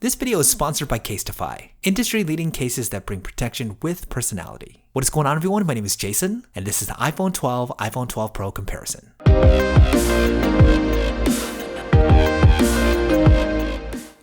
This video is sponsored by Casetify, industry-leading cases that bring protection with personality. What is going on, everyone? My name is Jason, and this is the iPhone 12, iPhone 12 Pro comparison.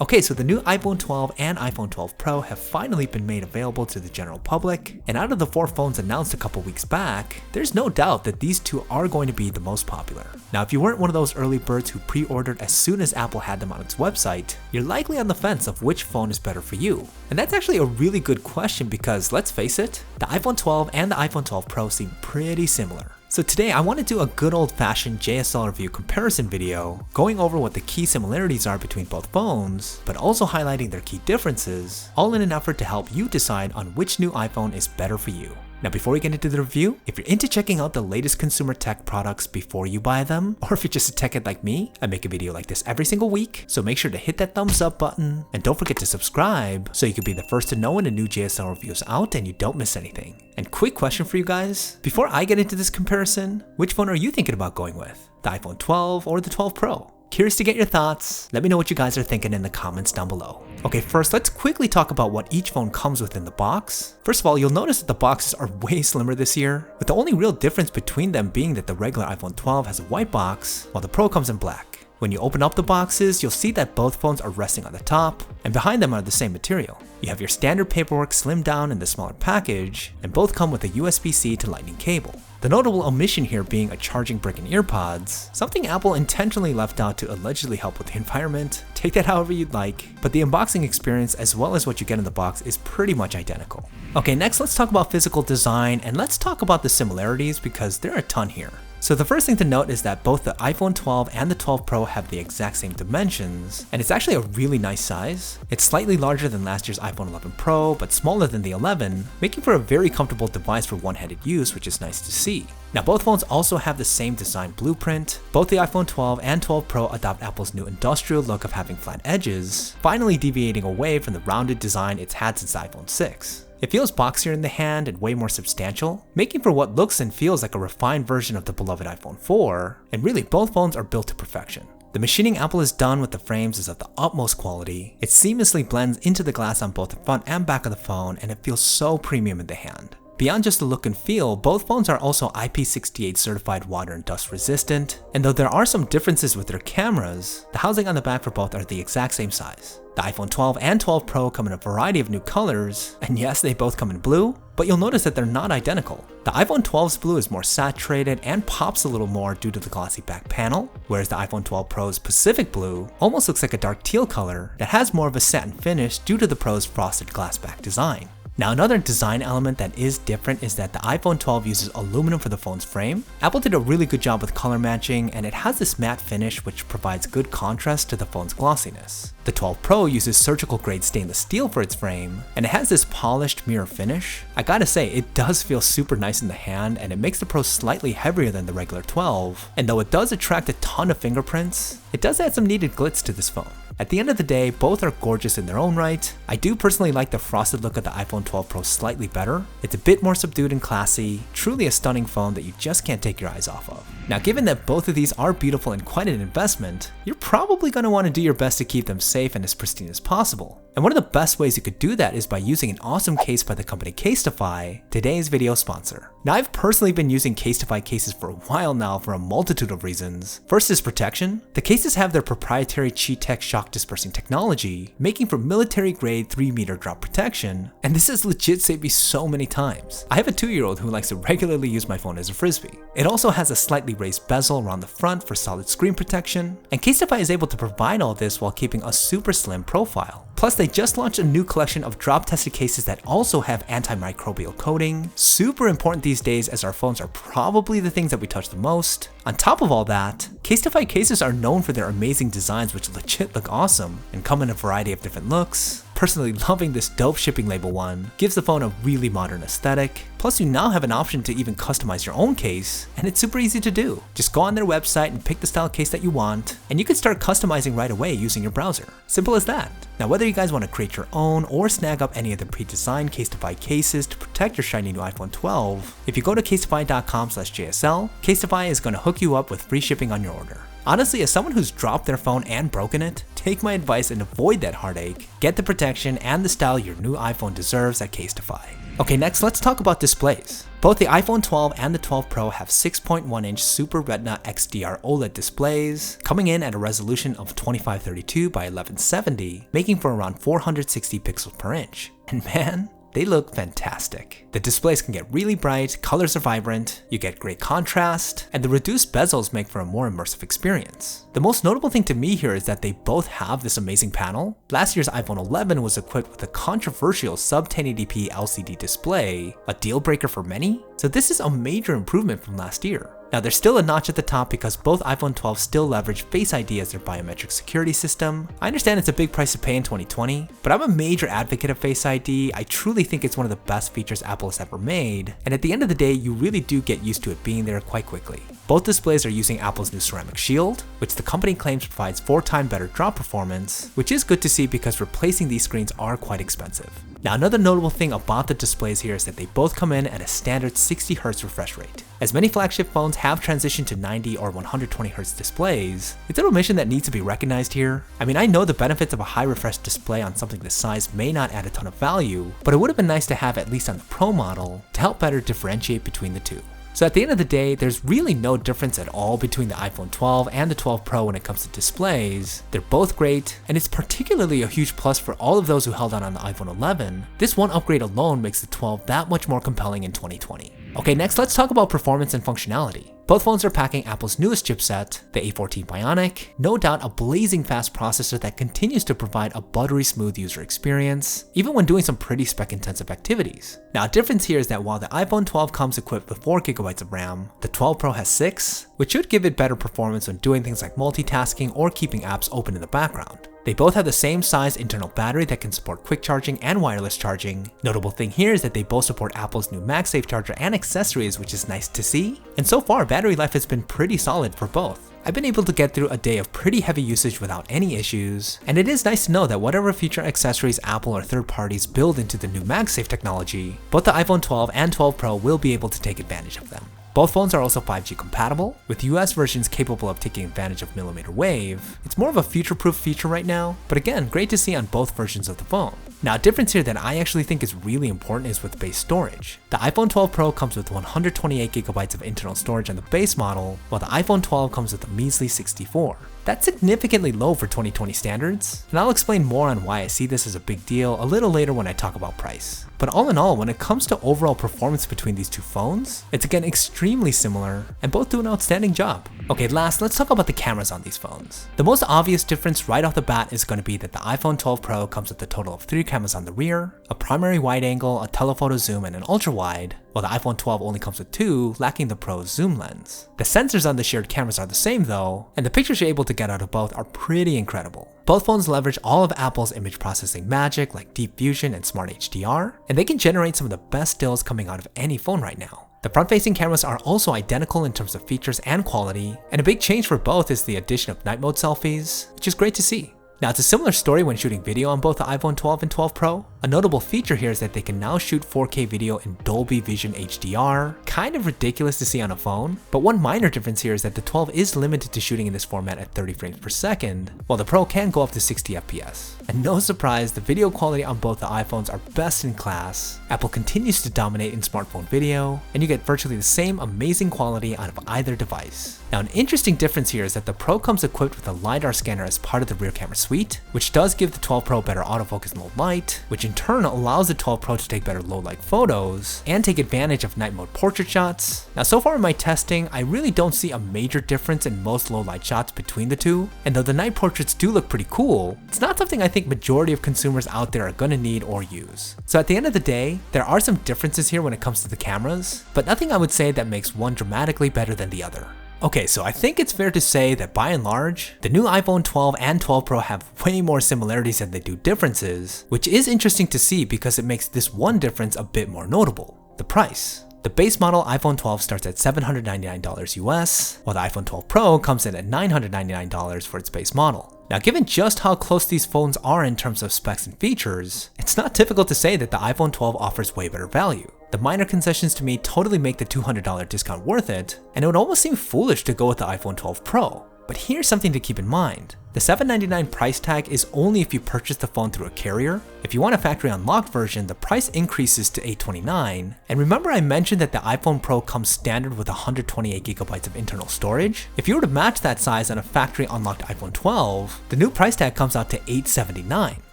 Okay, so the new iPhone 12 and iPhone 12 Pro have finally been made available to the general public, and out of the 4 phones announced a couple weeks back, there's no doubt that these two are going to be the most popular. Now, if you weren't one of those early birds who pre-ordered as soon as Apple had them on its website, you're likely on the fence of which phone is better for you. And that's actually a really good question because, let's face it, the iPhone 12 and the iPhone 12 Pro seem pretty similar. So today I want to do a good old-fashioned JSL review comparison video, going over what the key similarities are between both phones, but also highlighting their key differences, all in an effort to help you decide on which new iPhone is better for you. Now, before we get into the review, if you're into checking out the latest consumer tech products before you buy them, or if you're just a tech head like me, I make a video like this every single week, so make sure to hit that thumbs up button, and don't forget to subscribe so you can be the first to know when a new JSL review is out and you don't miss anything. And quick question for you guys, before I get into this comparison, which phone are you thinking about going with? The iPhone 12 or the 12 Pro? Curious to get your thoughts. Let me know what you guys are thinking in the comments down below. Okay, first let's quickly talk about what each phone comes with in the box. First of all, you'll notice that the boxes are way slimmer this year, with the only real difference between them being that the regular iPhone 12 has a white box, while the Pro comes in black. When you open up the boxes, you'll see that both phones are resting on the top, and behind them are the same material. You have your standard paperwork slimmed down in the smaller package, and both come with a USB-C to Lightning cable. The notable omission here being a charging brick and earpods, something Apple intentionally left out to allegedly help with the environment. Take that however you'd like, but the unboxing experience as well as what you get in the box is pretty much identical. Okay, next let's talk about physical design, and let's talk about the similarities because there are a ton here. So the first thing to note is that both the iPhone 12 and the 12 Pro have the exact same dimensions, and it's actually a really nice size. It's slightly larger than last year's iPhone 11 Pro, but smaller than the 11, making for a very comfortable device for one-handed use, which is nice to see. Now, both phones also have the same design blueprint. Both the iPhone 12 and 12 Pro adopt Apple's new industrial look of having flat edges, finally deviating away from the rounded design it's had since the iPhone 6. It feels boxier in the hand and way more substantial, making for what looks and feels like a refined version of the beloved iPhone 4, and really both phones are built to perfection. The machining Apple has done with the frames is of the utmost quality. It seamlessly blends into the glass on both the front and back of the phone, and it feels so premium in the hand. Beyond just the look and feel, both phones are also IP68 certified water and dust resistant, and though there are some differences with their cameras, the housing on the back for both are the exact same size. The iPhone 12 and 12 Pro come in a variety of new colors, and yes, they both come in blue, but you'll notice that they're not identical. The iPhone 12's blue is more saturated and pops a little more due to the glossy back panel, whereas the iPhone 12 Pro's Pacific Blue almost looks like a dark teal color that has more of a satin finish due to the Pro's frosted glass back design. Now, another design element that is different is that the iPhone 12 uses aluminum for the phone's frame. Apple did a really good job with color matching, and it has this matte finish which provides good contrast to the phone's glossiness. The 12 Pro uses surgical grade stainless steel for its frame, and it has this polished mirror finish. I gotta say, it does feel super nice in the hand, and it makes the Pro slightly heavier than the regular 12, and though it does attract a ton of fingerprints, it does add some needed glitz to this phone. At the end of the day, both are gorgeous in their own right. I do personally like the frosted look of the iPhone 12 Pro slightly better. It's a bit more subdued and classy, truly a stunning phone that you just can't take your eyes off of. Now, given that both of these are beautiful and quite an investment, you're probably going to want to do your best to keep them safe and as pristine as possible. And one of the best ways you could do that is by using an awesome case by the company Casetify, today's video sponsor. Now, I've personally been using Casetify cases for a while now for a multitude of reasons. First is protection. The cases have their proprietary Chi-Tech shock dispersing technology, making for military grade 3-meter drop protection, and this has legit saved me so many times. I have a 2-year-old who likes to regularly use my phone as a frisbee. It also has a slightly raised bezel around the front for solid screen protection, and Casetify is able to provide all this while keeping a super slim profile. Plus, they just launched a new collection of drop-tested cases that also have antimicrobial coating. Super important these days as our phones are probably the things that we touch the most. On top of all that, Casetify cases are known for their amazing designs which legit look awesome and come in a variety of different looks. Personally loving this dope shipping label one, gives the phone a really modern aesthetic. Plus, you now have an option to even customize your own case, and it's super easy to do. Just go on their website and pick the style case that you want, and you can start customizing right away using your browser. Simple as that. Now, whether you guys want to create your own or snag up any of the pre-designed Casetify cases to protect your shiny new iPhone 12, if you go to casetify.com/JSL, Casetify is going to hook you up with free shipping on your order. Honestly, as someone who's dropped their phone and broken it, take my advice and avoid that heartache. Get the protection and the style your new iPhone deserves at Casetify. Okay, next let's talk about displays. Both the iPhone 12 and the 12 Pro have 6.1-inch Super Retina XDR OLED displays, coming in at a resolution of 2532 by 1170, making for around 460 pixels per inch. And man, they look fantastic. The displays can get really bright, colors are vibrant, you get great contrast, and the reduced bezels make for a more immersive experience. The most notable thing to me here is that they both have this amazing panel. Last year's iPhone 11 was equipped with a controversial sub 1080p LCD display, a deal breaker for many, so this is a major improvement from last year. Now there's still a notch at the top because both iPhone 12 still leverage Face ID as their biometric security system. I understand it's a big price to pay in 2020, but I'm a major advocate of Face ID. I truly think it's one of the best features Apple has ever made, and at the end of the day, you really do get used to it being there quite quickly. Both displays are using Apple's new ceramic shield, which the company claims provides 4x better drop performance, which is good to see because replacing these screens are quite expensive. Now another notable thing about the displays here is that they both come in at a standard 60Hz refresh rate. As many flagship phones have transitioned to 90 or 120Hz displays, it's an omission that needs to be recognized here. I mean, I know the benefits of a high refresh display on something this size may not add a ton of value, but it would have been nice to have at least on the Pro model to help better differentiate between the two. So at the end of the day, there's really no difference at all between the iPhone 12 and the 12 Pro when it comes to displays. They're both great, and it's particularly a huge plus for all of those who held out on the iPhone 11. This one upgrade alone makes the 12 that much more compelling in 2020. Okay, next let's talk about performance and functionality. Both phones are packing Apple's newest chipset, the A14 Bionic, no doubt a blazing fast processor that continues to provide a buttery smooth user experience, even when doing some pretty spec-intensive activities. Now a difference here is that while the iPhone 12 comes equipped with 4GB of RAM, the 12 Pro has 6, which should give it better performance when doing things like multitasking or keeping apps open in the background. They both have the same size internal battery that can support quick charging and wireless charging. Notable thing here is that they both support Apple's new MagSafe charger and accessories, which is nice to see. And so far, battery life has been pretty solid for both. I've been able to get through a day of pretty heavy usage without any issues, and it is nice to know that whatever future accessories Apple or third parties build into the new MagSafe technology, both the iPhone 12 and 12 Pro will be able to take advantage of them. Both phones are also 5G compatible, with US versions capable of taking advantage of millimeter wave. It's more of a future-proof feature right now, but again, great to see on both versions of the phone. Now a difference here that I actually think is really important is with base storage. The iPhone 12 Pro comes with 128GB of internal storage on the base model, while the iPhone 12 comes with a measly 64. That's significantly low for 2020 standards, and I'll explain more on why I see this as a big deal a little later when I talk about price. But all in all, when it comes to overall performance between these two phones, it's again extremely similar, and both do an outstanding job. Okay, last, let's talk about the cameras on these phones. The most obvious difference right off the bat is going to be that the iPhone 12 Pro comes with a total of 3 cameras on the rear, a primary wide angle, a telephoto zoom, and an ultra wide, while the iPhone 12 only comes with 2, lacking the Pro's zoom lens. The sensors on the shared cameras are the same though, and the pictures you're able to get out of both are pretty incredible. Both phones leverage all of Apple's image processing magic like Deep Fusion and Smart HDR, and they can generate some of the best stills coming out of any phone right now. The front-facing cameras are also identical in terms of features and quality, and a big change for both is the addition of night mode selfies, which is great to see. Now it's a similar story when shooting video on both the iPhone 12 and 12 Pro. A notable feature here is that they can now shoot 4K video in Dolby Vision HDR, kind of ridiculous to see on a phone, but one minor difference here is that the 12 is limited to shooting in this format at 30 frames per second, while the Pro can go up to 60 FPS. And no surprise, the video quality on both the iPhones are best in class. Apple continues to dominate in smartphone video, and you get virtually the same amazing quality out of either device. Now an interesting difference here is that the Pro comes equipped with a LiDAR scanner as part of the rear camera suite, which does give the 12 Pro better autofocus in low light, which in turn allows the 12 Pro to take better low light photos and take advantage of night mode portrait shots. Now so far in my testing, I really don't see a major difference in most low light shots between the two, and though the night portraits do look pretty cool, it's not something I think majority of consumers out there are gonna need or use. So at the end of the day, there are some differences here when it comes to the cameras, but nothing I would say that makes one dramatically better than the other. Okay, so I think it's fair to say that by and large, the new iPhone 12 and 12 Pro have way more similarities than they do differences, which is interesting to see because it makes this one difference a bit more notable: the price. The base model iPhone 12 starts at $799 US, while the iPhone 12 Pro comes in at $999 for its base model. Now given just how close these phones are in terms of specs and features, it's not difficult to say that the iPhone 12 offers way better value. The minor concessions to me totally make the $200 discount worth it, and it would almost seem foolish to go with the iPhone 12 Pro. But here's something to keep in mind. The $799 price tag is only if you purchase the phone through a carrier. If you want a factory unlocked version, the price increases to $829. And remember I mentioned that the iPhone Pro comes standard with 128GB of internal storage? If you were to match that size on a factory unlocked iPhone 12, the new price tag comes out to $879.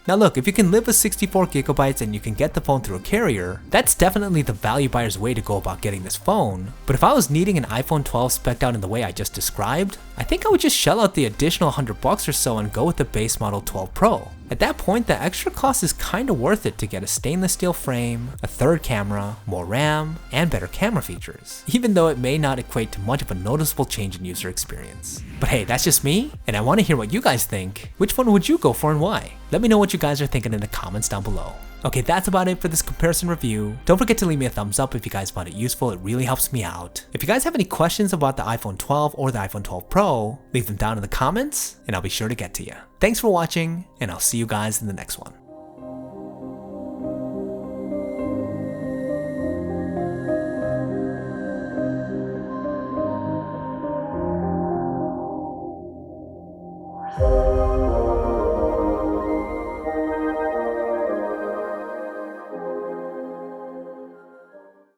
Now look, if you can live with 64GB and you can get the phone through a carrier, that's definitely the value buyer's way to go about getting this phone. But if I was needing an iPhone 12 spec'd out in the way I just described, I think I would just shell out the additional $100 or so and go with the base model 12 Pro. At that point, the extra cost is kinda worth it to get a stainless steel frame, a third camera, more RAM, and better camera features, even though it may not equate to much of a noticeable change in user experience. But hey, that's just me, and I wanna hear what you guys think. Which phone would you go for and why? Let me know what you guys are thinking in the comments down below. Okay, that's about it for this comparison review. Don't forget to leave me a thumbs up if you guys found it useful, it really helps me out. If you guys have any questions about the iPhone 12 or the iPhone 12 Pro, leave them down in the comments, and I'll be sure to get to you. Thanks for watching, and I'll see you guys in the next one.